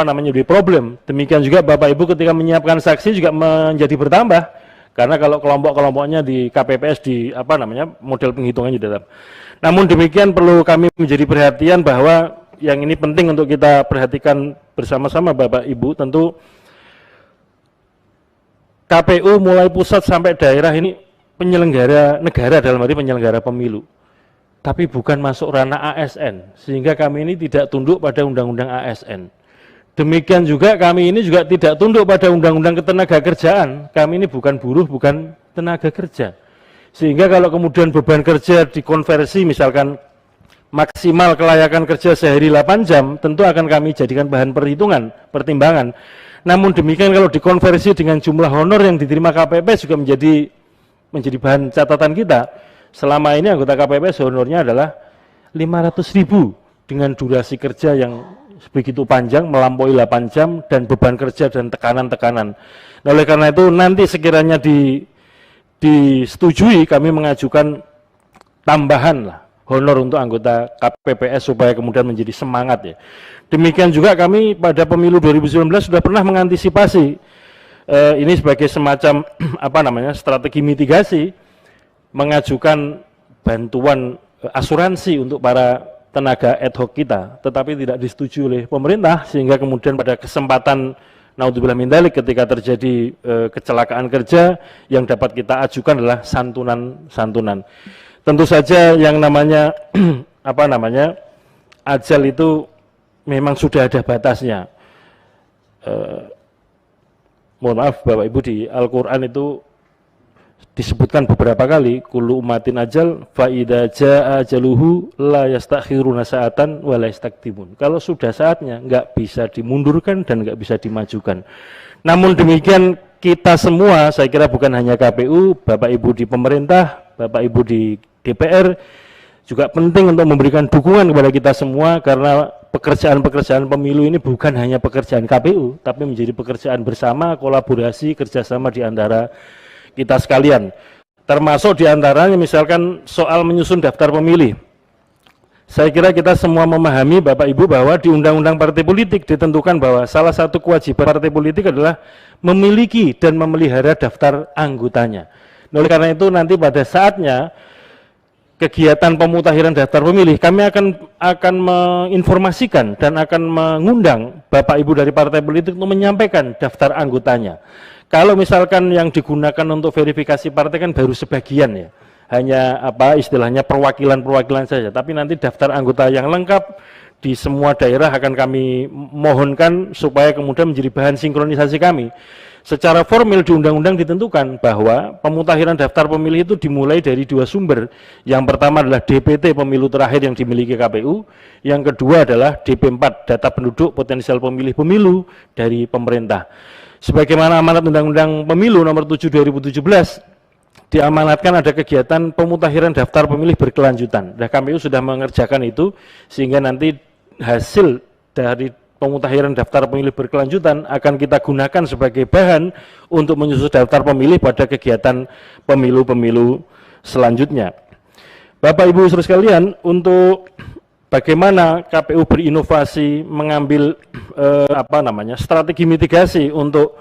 menjadi problem. Demikian juga Bapak Ibu ketika menyiapkan saksi juga menjadi bertambah. Karena kalau kelompok-kelompoknya di KPPS model penghitungannya dalam. Namun demikian perlu kami menjadi perhatian bahwa yang ini penting untuk kita perhatikan bersama-sama Bapak Ibu, tentu KPU mulai pusat sampai daerah ini penyelenggara negara, dalam arti penyelenggara pemilu. Tapi bukan masuk ranah ASN, sehingga kami ini tidak tunduk pada undang-undang ASN. Demikian juga kami ini juga tidak tunduk pada undang-undang ketenagakerjaan. Kami ini bukan buruh, bukan tenaga kerja. Sehingga kalau kemudian beban kerja dikonversi misalkan maksimal kelayakan kerja sehari 8 jam, tentu akan kami jadikan bahan perhitungan, pertimbangan. Namun demikian kalau dikonversi dengan jumlah honor yang diterima KPPS juga menjadi bahan catatan kita. Selama ini anggota KPPS honornya adalah 500.000 dengan durasi kerja yang begitu panjang, melampaui 8 jam dan beban kerja dan tekanan-tekanan. Nah, oleh karena itu nanti sekiranya disetujui, kami mengajukan tambahan honor untuk anggota KPPS supaya kemudian menjadi semangat ya. Demikian juga kami pada pemilu 2019 sudah pernah mengantisipasi ini sebagai semacam strategi mitigasi, mengajukan bantuan asuransi untuk para tenaga ad hoc kita, tetapi tidak disetujui oleh pemerintah, sehingga kemudian pada kesempatan naudzubillah min dzalik ketika terjadi kecelakaan kerja, yang dapat kita ajukan adalah santunan. Tentu saja yang namanya ajal itu memang sudah ada batasnya. Mohon maaf Bapak Ibu, di Al-Quran itu disebutkan beberapa kali kullu ummatin ajal fa idza jaa ajaluhu la yastakhiruna sa'atan wa la yastaqdimun. Kalau sudah saatnya enggak bisa dimundurkan dan enggak bisa dimajukan. Namun demikian kita semua, saya kira bukan hanya KPU, Bapak Ibu di pemerintah, Bapak Ibu di DPR, juga penting untuk memberikan dukungan kepada kita semua, karena pekerjaan-pekerjaan pemilu ini bukan hanya pekerjaan KPU, tapi menjadi pekerjaan bersama, kolaborasi, kerjasama di antara kita sekalian. Termasuk di antaranya misalkan soal menyusun daftar pemilih. Saya kira kita semua memahami Bapak Ibu bahwa di Undang-Undang Partai Politik ditentukan bahwa salah satu kewajiban partai politik adalah memiliki dan memelihara daftar anggotanya. Nah, oleh karena itu nanti pada saatnya kegiatan pemutakhiran daftar pemilih, kami akan menginformasikan dan akan mengundang Bapak Ibu dari partai politik untuk menyampaikan daftar anggotanya. Kalau misalkan yang digunakan untuk verifikasi partai kan baru sebagian ya, hanya istilahnya perwakilan-perwakilan saja, tapi nanti daftar anggota yang lengkap di semua daerah akan kami mohonkan supaya kemudian menjadi bahan sinkronisasi kami. Secara formal di undang-undang ditentukan bahwa pemutakhiran daftar pemilih itu dimulai dari dua sumber. Yang pertama adalah DPT pemilu terakhir yang dimiliki KPU, yang kedua adalah DP4 data penduduk potensial pemilih pemilu dari pemerintah. Sebagaimana amanat Undang-Undang Pemilu nomor 7 2017 diamanatkan ada kegiatan pemutakhiran daftar pemilih berkelanjutan. Nah, KPU sudah mengerjakan itu sehingga nanti hasil dari pemutakhiran daftar pemilih berkelanjutan akan kita gunakan sebagai bahan untuk menyusun daftar pemilih pada kegiatan pemilu-pemilu selanjutnya. Bapak Ibu saudara sekalian, untuk bagaimana KPU berinovasi mengambil strategi mitigasi untuk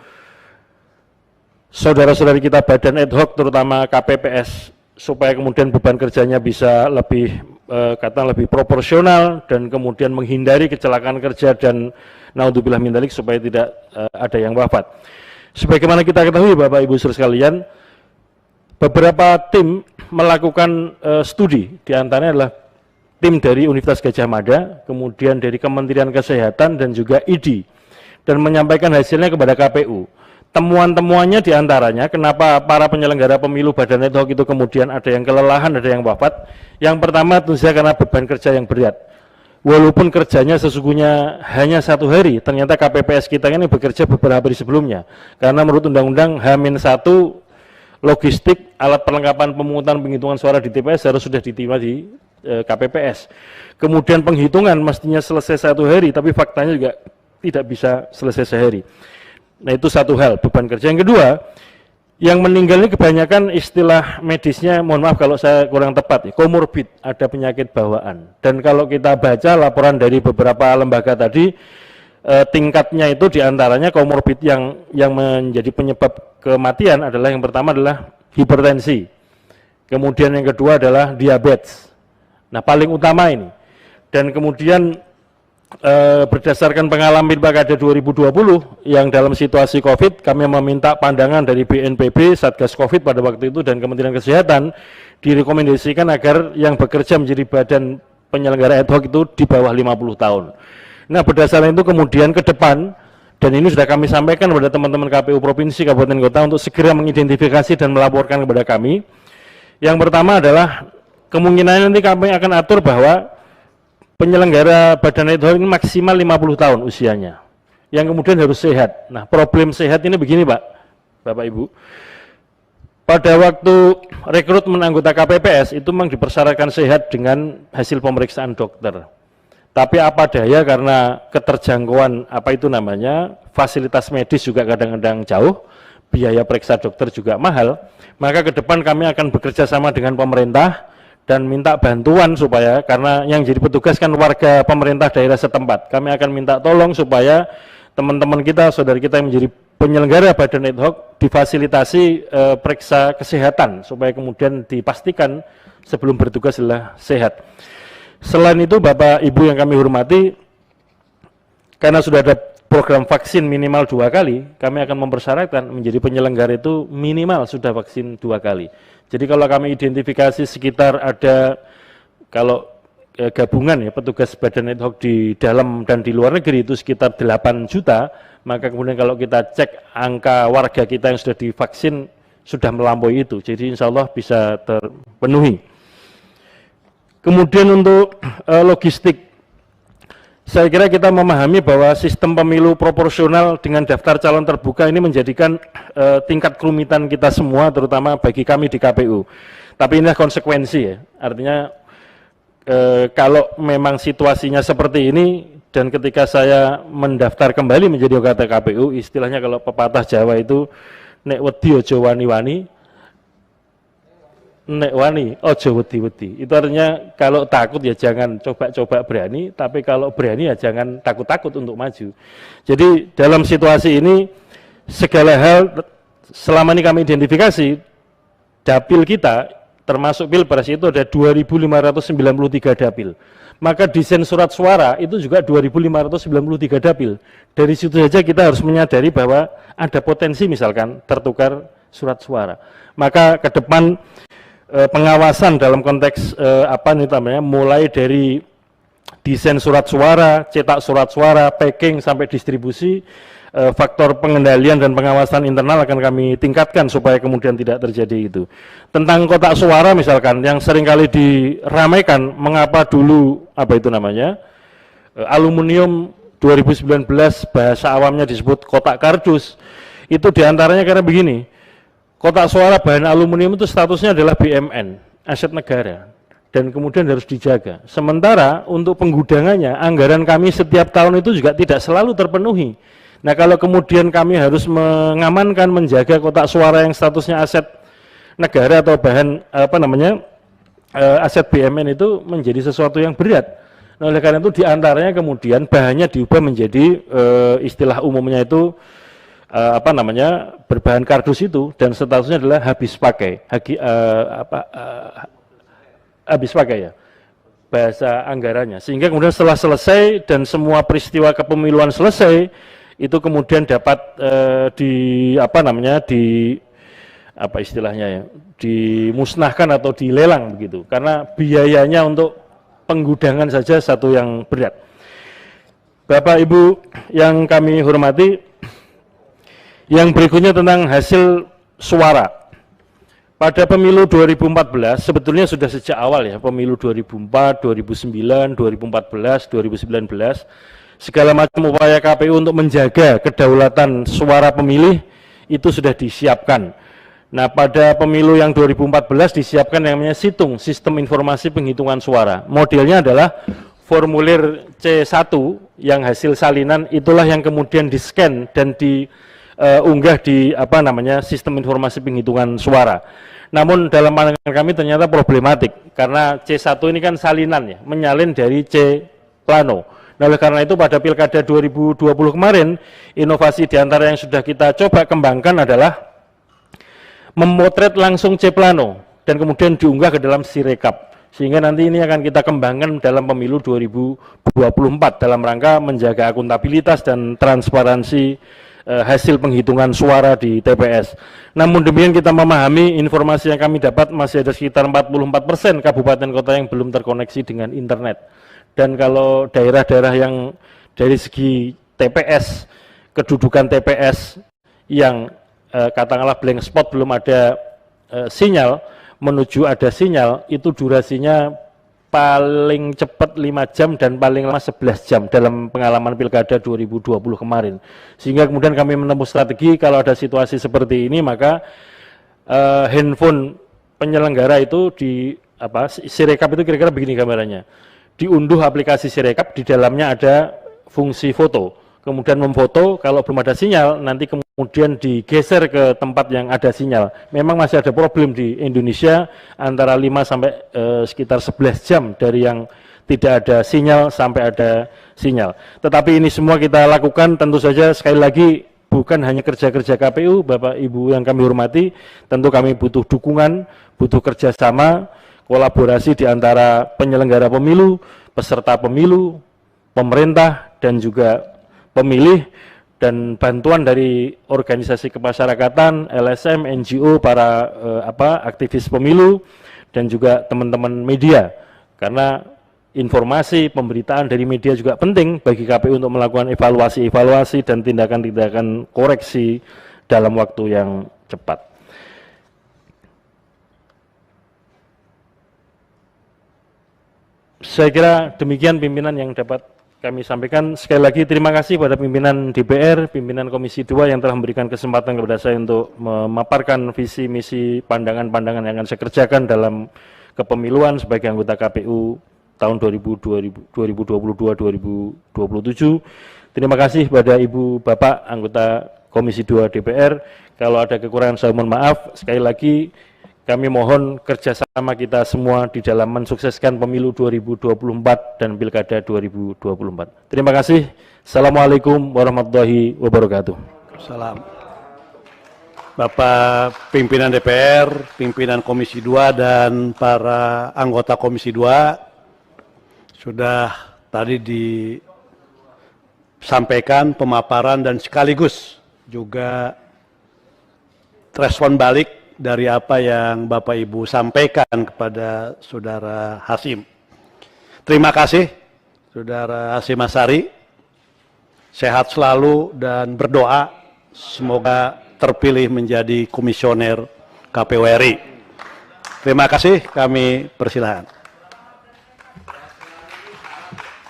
saudara-saudari kita badan ad hoc terutama KPPS supaya kemudian beban kerjanya bisa lebih lebih proporsional dan kemudian menghindari kecelakaan kerja dan naudzubillah min dzalik supaya tidak ada yang wafat. Sebagaimana kita ketahui Bapak Ibu saudara sekalian, beberapa tim melakukan studi, diantaranya adalah tim dari Universitas Gadjah Mada, kemudian dari Kementerian Kesehatan dan juga ID, dan menyampaikan hasilnya kepada KPU. Temuan-temuannya diantaranya kenapa para penyelenggara pemilu badan ad hoc itu kemudian ada yang kelelahan, ada yang wafat. Yang pertama tentu saja karena beban kerja yang berat. Walaupun kerjanya sesungguhnya hanya 1 hari, ternyata KPPS kita ini bekerja beberapa hari sebelumnya. Karena menurut Undang-Undang H-1 logistik alat perlengkapan pemungutan penghitungan suara di TPS harus sudah diterima di KPPS. Kemudian penghitungan mestinya selesai 1 hari, tapi faktanya juga tidak bisa selesai sehari. Nah, itu satu hal, beban kerja. Yang kedua, yang meninggal ini kebanyakan istilah medisnya, mohon maaf kalau saya kurang tepat, komorbid, ada penyakit bawaan. Dan kalau kita baca laporan dari beberapa lembaga tadi, tingkatnya itu diantaranya komorbid yang menjadi penyebab kematian adalah yang pertama adalah hipertensi. Kemudian yang kedua adalah diabetes. Nah, paling utama ini. Dan kemudian berdasarkan pengalaman Pilkada 2020 yang dalam situasi COVID, kami meminta pandangan dari BNPB, Satgas COVID pada waktu itu dan Kementerian Kesehatan direkomendasikan agar yang bekerja menjadi badan penyelenggara ad hoc itu di bawah 50 tahun. Nah, berdasarkan itu kemudian ke depan, dan ini sudah kami sampaikan kepada teman-teman KPU Provinsi, Kabupaten Kota untuk segera mengidentifikasi dan melaporkan kepada kami. Yang pertama adalah kemungkinan nanti kami akan atur bahwa penyelenggara badan ad hoc ini maksimal 50 tahun usianya, yang kemudian harus sehat. Nah, problem sehat ini begini Pak, Bapak Ibu. Pada waktu rekrutmen anggota KPPS itu memang dipersyaratkan sehat dengan hasil pemeriksaan dokter. Tapi apa daya karena keterjangkauan fasilitas medis juga kadang-kadang jauh, biaya periksa dokter juga mahal, maka ke depan kami akan bekerja sama dengan pemerintah dan minta bantuan supaya, karena yang jadi petugas kan warga pemerintah daerah setempat, kami akan minta tolong supaya teman-teman kita, saudara kita yang menjadi penyelenggara badan ad hoc difasilitasi periksa kesehatan supaya kemudian dipastikan sebelum bertugas adalah sehat. Selain itu Bapak Ibu yang kami hormati, karena sudah ada program vaksin minimal 2 kali, kami akan mempersyaratkan menjadi penyelenggara itu minimal sudah vaksin 2 kali. Jadi kalau kami identifikasi sekitar ada, kalau gabungan ya petugas badan ad hoc di dalam dan di luar negeri itu sekitar 8 juta, maka kemudian kalau kita cek angka warga kita yang sudah divaksin sudah melampaui itu, jadi insya Allah bisa terpenuhi. Kemudian untuk logistik, saya kira kita memahami bahwa sistem pemilu proporsional dengan daftar calon terbuka ini menjadikan tingkat kerumitan kita semua, terutama bagi kami di KPU. Tapi ini konsekuensi ya, artinya kalau memang situasinya seperti ini dan ketika saya mendaftar kembali menjadi anggota KPU, istilahnya kalau pepatah Jawa itu nek wedi aja wani-wani, nek wani aja wedi-wedi. Itu artinya kalau takut ya jangan coba-coba berani, tapi kalau berani ya jangan takut-takut untuk maju. Jadi dalam situasi ini segala hal selama ini kami identifikasi dapil kita termasuk Pilpres itu ada 2.593 dapil. Maka desain surat suara itu juga 2.593 dapil. Dari situ saja kita harus menyadari bahwa ada potensi misalkan tertukar surat suara. Maka ke depan pengawasan dalam konteks mulai dari desain surat suara, cetak surat suara, packing sampai distribusi, faktor pengendalian dan pengawasan internal akan kami tingkatkan supaya kemudian tidak terjadi itu. Tentang kotak suara misalkan yang seringkali diramaikan, mengapa dulu aluminium 2019 bahasa awamnya disebut kotak kardus, itu diantaranya karena begini, kotak suara bahan aluminium itu statusnya adalah BMN, aset negara, dan kemudian harus dijaga. Sementara untuk penggudangannya, anggaran kami setiap tahun itu juga tidak selalu terpenuhi. Nah, kalau kemudian kami harus mengamankan, menjaga kotak suara yang statusnya aset negara atau bahan aset BMN itu menjadi sesuatu yang berat. Nah, oleh karena itu diantaranya kemudian bahannya diubah menjadi istilah umumnya itu berbahan kardus itu, dan statusnya adalah habis pakai, habis pakai ya bahasa anggarannya. Sehingga kemudian setelah selesai dan semua peristiwa kepemiluan selesai, itu kemudian dapat dimusnahkan atau dilelang begitu, karena biayanya untuk penggudangan saja satu yang berat. Bapak Ibu yang kami hormati, yang berikutnya tentang hasil suara. Pada pemilu 2014 sebetulnya sudah sejak awal ya, pemilu 2004, 2009, 2014, 2019, segala macam upaya KPU untuk menjaga kedaulatan suara pemilih itu sudah disiapkan. Nah, pada pemilu yang 2014 disiapkan yang namanya SITUNG, Sistem Informasi Penghitungan Suara. Modelnya adalah formulir C1 yang hasil salinan, itulah yang kemudian di-scan dan diunggah di Sistem Informasi Penghitungan Suara. Namun dalam pandangan kami ternyata problematik, karena C1 ini kan salinan ya, menyalin dari C plano. Nah, oleh karena itu pada Pilkada 2020 kemarin, inovasi diantara yang sudah kita coba kembangkan adalah memotret langsung C plano dan kemudian diunggah ke dalam Sirekap. Sehingga nanti ini akan kita kembangkan dalam pemilu 2024 dalam rangka menjaga akuntabilitas dan transparansi hasil penghitungan suara di TPS. Namun demikian kita memahami informasi yang kami dapat masih ada sekitar 44% kabupaten kota yang belum terkoneksi dengan internet. Dan kalau daerah-daerah yang dari segi TPS, kedudukan TPS yang katakanlah blank spot belum ada sinyal, menuju ada sinyal, itu durasinya paling cepat 5 jam dan paling lama 11 jam dalam pengalaman Pilkada 2020 kemarin. Sehingga kemudian kami menempuh strategi, kalau ada situasi seperti ini maka handphone penyelenggara itu Sirekap itu kira-kira begini gambarannya. Diunduh aplikasi Sirekap, di dalamnya ada fungsi foto, kemudian memfoto, kalau belum ada sinyal nanti kemudian digeser ke tempat yang ada sinyal. Memang masih ada problem di Indonesia antara 5 sampai sekitar 11 jam dari yang tidak ada sinyal sampai ada sinyal. Tetapi ini semua kita lakukan tentu saja sekali lagi bukan hanya kerja-kerja KPU, Bapak Ibu yang kami hormati, tentu kami butuh dukungan, butuh kerjasama, kolaborasi di antara penyelenggara pemilu, peserta pemilu, pemerintah, dan juga pemilih, dan bantuan dari organisasi kemasyarakatan, LSM, NGO, para aktivis pemilu, dan juga teman-teman media. Karena informasi, pemberitaan dari media juga penting bagi KPU untuk melakukan evaluasi-evaluasi dan tindakan-tindakan koreksi dalam waktu yang cepat. Saya kira demikian pimpinan yang dapat kami sampaikan. Sekali lagi terima kasih pada pimpinan DPR, pimpinan Komisi 2 yang telah memberikan kesempatan kepada saya untuk memaparkan visi, misi, pandangan-pandangan yang akan saya kerjakan dalam kepemiluan sebagai anggota KPU tahun 2022-2027. Terima kasih pada Ibu Bapak anggota Komisi 2 DPR. Kalau ada kekurangan saya mohon maaf. Sekali lagi kami mohon kerjasama kita semua di dalam mensukseskan pemilu 2024 dan pilkada 2024. Terima kasih. Assalamualaikum warahmatullahi wabarakatuh. Salam. Bapak pimpinan DPR, pimpinan Komisi 2 dan para anggota Komisi 2 sudah tadi disampaikan pemaparan dan sekaligus juga respon balik dari apa yang Bapak Ibu sampaikan kepada Saudara Hasyim. Terima kasih Saudara Hasyim Asyari, sehat selalu dan berdoa semoga terpilih menjadi komisioner KPU RI. Terima kasih, kami persilahkan.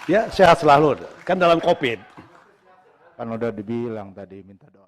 Ya, sehat selalu. Kan dalam COVID. Kan udah dibilang tadi minta doa.